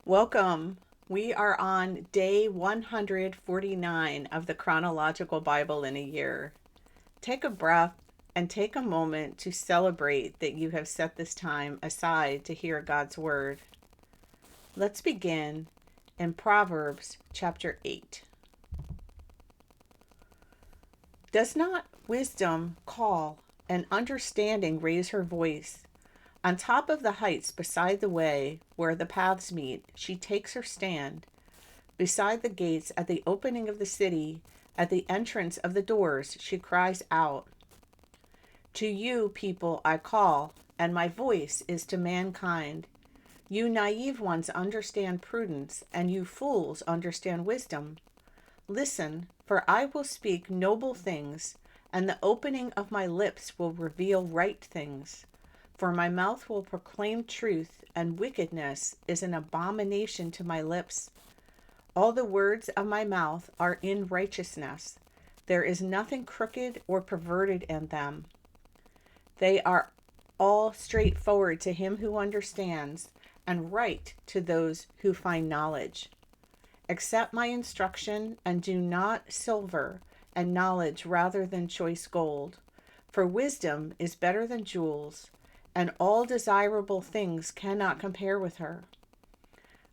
Welcome. We are on day 149 of the chronological Bible in a year. Take a breath and take a moment to celebrate that you have set this time aside to hear God's word. Let's begin in Proverbs chapter 8. Does not wisdom call and understanding raise her voice? On top of the heights beside the way where the paths meet, she takes her stand. Beside the gates at the opening of the city, at the entrance of the doors, she cries out, "To you, people, I call, and my voice is to mankind. You naive ones understand prudence, and you fools understand wisdom. Listen, for I will speak noble things, and the opening of my lips will reveal right things. For my mouth will proclaim truth, and wickedness is an abomination to my lips. All the words of my mouth are in righteousness. There is nothing crooked or perverted in them. They are all straightforward to him who understands, and right to those who find knowledge. Accept my instruction, and do not silver and knowledge rather than choice gold. For wisdom is better than jewels, and all desirable things cannot compare with her.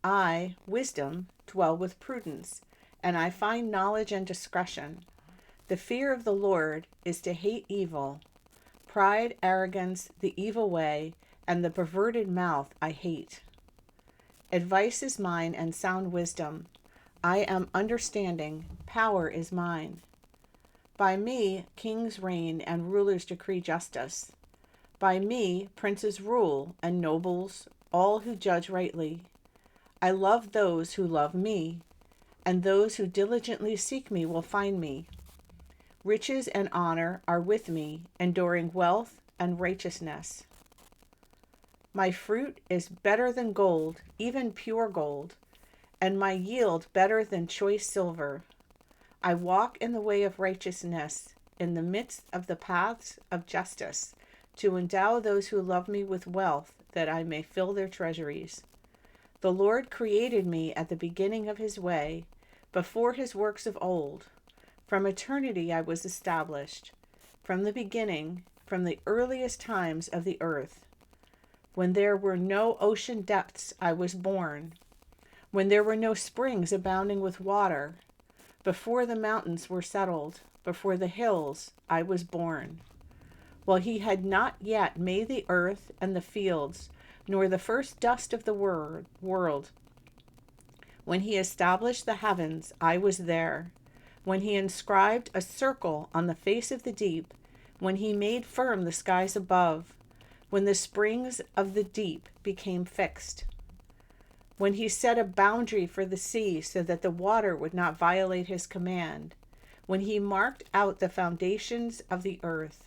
I, wisdom, dwell with prudence, and I find knowledge and discretion. The fear of the Lord is to hate evil. Pride, arrogance, the evil way, and the perverted mouth I hate. Advice is mine and sound wisdom. I am understanding, power is mine. By me kings reign and rulers decree justice. By me princes rule and nobles, all who judge rightly. I love those who love me, and those who diligently seek me will find me. Riches and honor are with me, enduring wealth and righteousness. My fruit is better than gold, even pure gold, and my yield better than choice silver. I walk in the way of righteousness, in the midst of the paths of justice, to endow those who love me with wealth, that I may fill their treasuries. The Lord created me at the beginning of his way, before his works of old. From eternity I was established, from the beginning, from the earliest times of the earth. When there were no ocean depths, I was born. When there were no springs abounding with water, before the mountains were settled, before the hills, I was born. While he had not yet made the earth and the fields, nor the first dust of the world. When he established the heavens, I was there. When he inscribed a circle on the face of the deep, when he made firm the skies above, when the springs of the deep became fixed. When he set a boundary for the sea so that the water would not violate his command. When he marked out the foundations of the earth.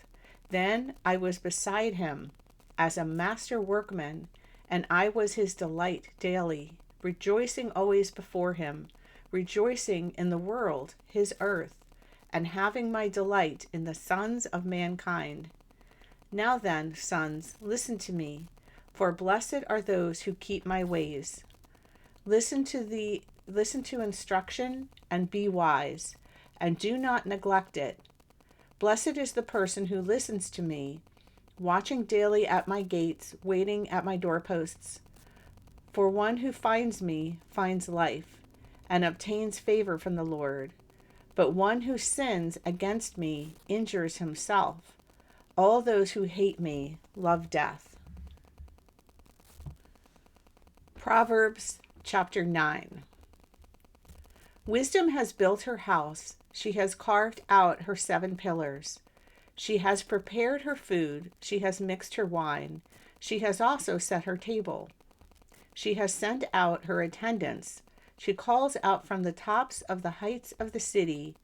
Then I was beside him as a master workman, and I was his delight daily, rejoicing always before him, rejoicing in the world, his earth, and having my delight in the sons of mankind. Now then, sons, listen to me, for blessed are those who keep my ways. Listen to instruction and be wise, and do not neglect it. Blessed is the person who listens to me, watching daily at my gates, waiting at my doorposts. For one who finds me finds life, and obtains favor from the Lord. But one who sins against me injures himself. All those who hate me love death. Proverbs chapter 9. Wisdom has built her house. She has carved out her 7 pillars. She has prepared her food. She has mixed her wine. She has also set her table. She has sent out her attendants. She calls out from the tops of the heights of the city,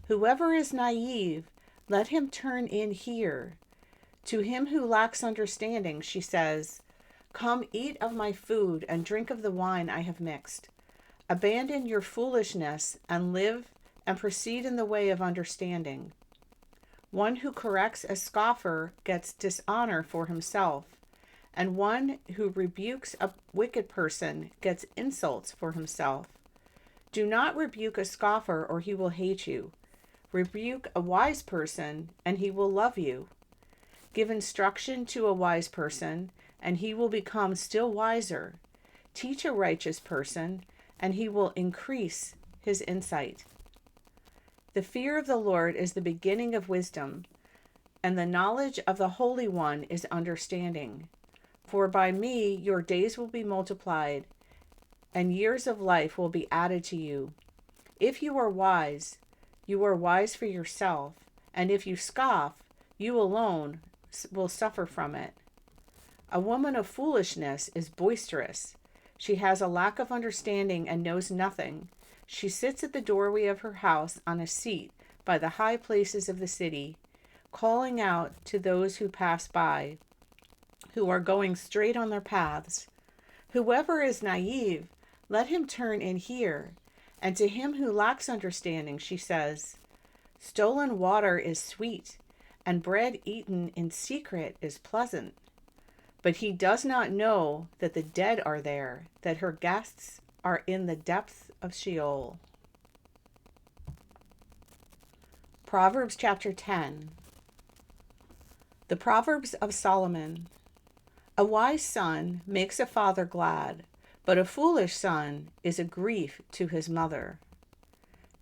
"Whoever is naive, let him turn in here." To him who lacks understanding, she says, "Come eat of my food and drink of the wine I have mixed. Abandon your foolishness and live and proceed in the way of understanding. One who corrects a scoffer gets dishonor for himself, and one who rebukes a wicked person gets insults for himself. Do not rebuke a scoffer, or he will hate you. Rebuke a wise person, and he will love you. Give instruction to a wise person, and he will become still wiser. Teach a righteous person, and he will increase his insight. The fear of the Lord is the beginning of wisdom, and the knowledge of the Holy One is understanding. For by me your days will be multiplied, and years of life will be added to you. If you are wise for yourself, and if you scoff, you alone will suffer from it. A woman of foolishness is boisterous. She has a lack of understanding and knows nothing. She sits at the doorway of her house on a seat by the high places of the city, calling out to those who pass by, who are going straight on their paths. Whoever is naive, let him turn in here. And to him who lacks understanding, she says, stolen water is sweet, and bread eaten in secret is pleasant. But he does not know that the dead are there, that her guests are in the depths of Sheol. Proverbs chapter 10. The Proverbs of Solomon. A wise son makes a father glad, but a foolish son is a grief to his mother.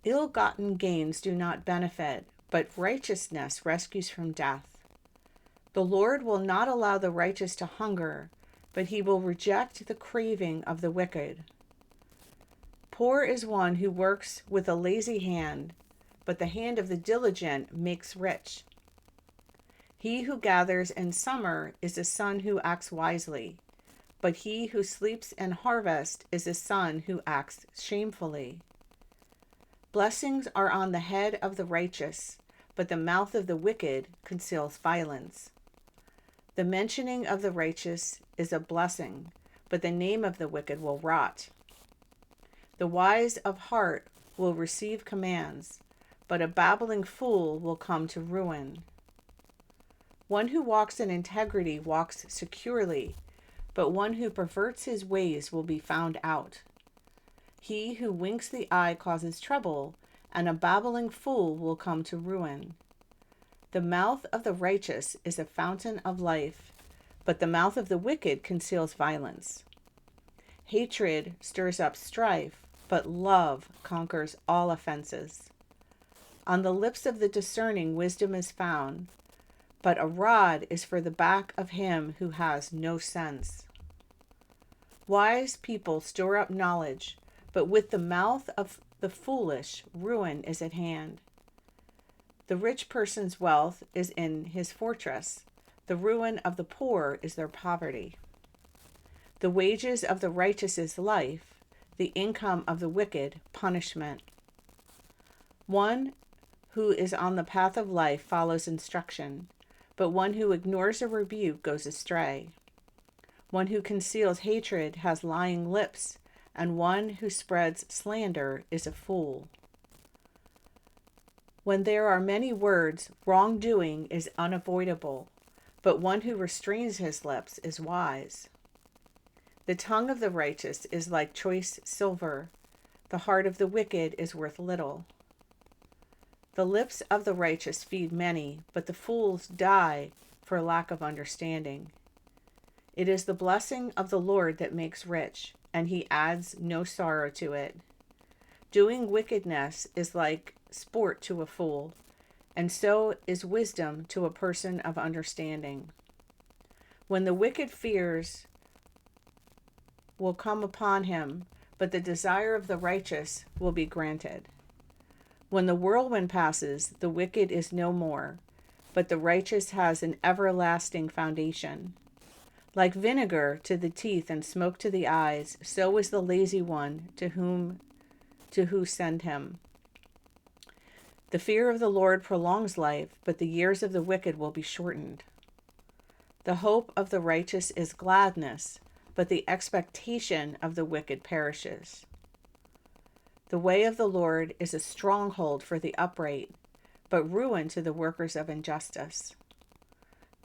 Ill-gotten gains do not benefit, but righteousness rescues from death. The Lord will not allow the righteous to hunger, but he will reject the craving of the wicked. Poor is one who works with a lazy hand, but the hand of the diligent makes rich. He who gathers in summer is a son who acts wisely, but he who sleeps in harvest is a son who acts shamefully. Blessings are on the head of the righteous, but the mouth of the wicked conceals violence. The mentioning of the righteous is a blessing, but the name of the wicked will rot. The wise of heart will receive commands, but a babbling fool will come to ruin. One who walks in integrity walks securely, but one who perverts his ways will be found out. He who winks the eye causes trouble, and a babbling fool will come to ruin. The mouth of the righteous is a fountain of life, but the mouth of the wicked conceals violence. Hatred stirs up strife, but love conquers all offenses. On the lips of the discerning wisdom is found, but a rod is for the back of him who has no sense. Wise people store up knowledge, but with the mouth of the foolish, ruin is at hand. The rich person's wealth is in his fortress. The ruin of the poor is their poverty. The wages of the righteous is life, the income of the wicked, punishment. One who is on the path of life follows instruction, but one who ignores a rebuke goes astray. One who conceals hatred has lying lips, and one who spreads slander is a fool. When there are many words, wrongdoing is unavoidable, but one who restrains his lips is wise. The tongue of the righteous is like choice silver. The heart of the wicked is worth little. The lips of the righteous feed many, but the fools die for lack of understanding. It is the blessing of the Lord that makes rich, and he adds no sorrow to it. Doing wickedness is like sport to a fool, and so is wisdom to a person of understanding. When the wicked fears will come upon him, but the desire of the righteous will be granted. When the whirlwind passes, the wicked is no more, but the righteous has an everlasting foundation. Like vinegar to the teeth and smoke to the eyes, so is the lazy one to who send him. The fear of the Lord prolongs life, but the years of the wicked will be shortened. The hope of the righteous is gladness, but the expectation of the wicked perishes. The way of the Lord is a stronghold for the upright, but ruin to the workers of injustice.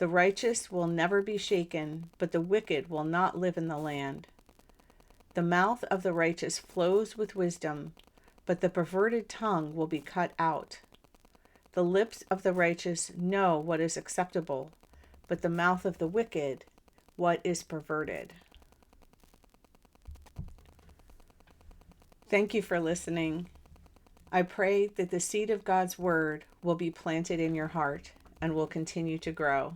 The righteous will never be shaken, but the wicked will not live in the land. The mouth of the righteous flows with wisdom, but the perverted tongue will be cut out. The lips of the righteous know what is acceptable, but the mouth of the wicked, what is perverted. Thank you for listening. I pray that the seed of God's word will be planted in your heart and will continue to grow.